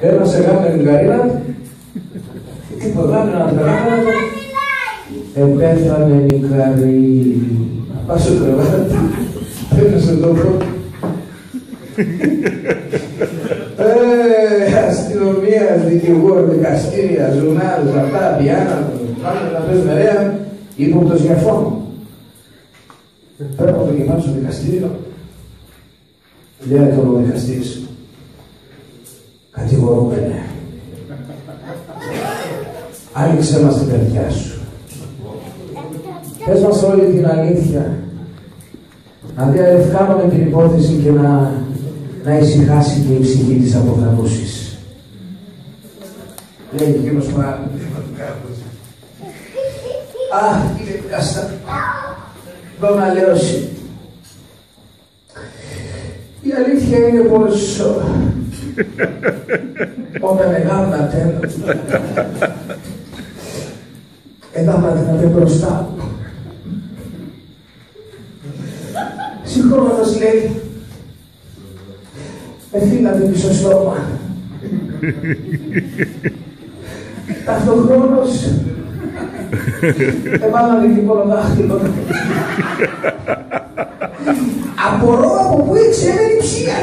Ένα σε γάμια την Καρίνα. Τι ποδάμε να περάμε. Επέθανε η Καρίνα. Πας στο κρεβάτι. Έπαιζε το πρώτο. Αστυνομία, δικηγόρο, δικαστήρια, ζουρνάλες, αυτά, πιάνα, πάμε να παίζουμε ρέα, ύποπτος για φόνο. Πρέπει να το γεμάσω στο δικαστήριο. Λέει το δικαστής. Κατηγορούμενε. Άνοιξε μας την καρδιά σου. Πες μας όλη την αλήθεια. Να διαλευκάνουμε την υπόθεση και να ησυχάσει και η ψυχή της αποθανούσης. Λέει εκείνος πάρα. Αχ, κύριε δικαστά. Εδώ να λιώσει. Η αλήθεια είναι πως όταν εγάμνατε να δει μπροστά μου. Συγχρόνως λέει ευθύνατε πίσω στόμα. Ταυτοχρόνως εβάλανε και μόνο δάχτυλο. Απορώ από πού ήξερε η ψία.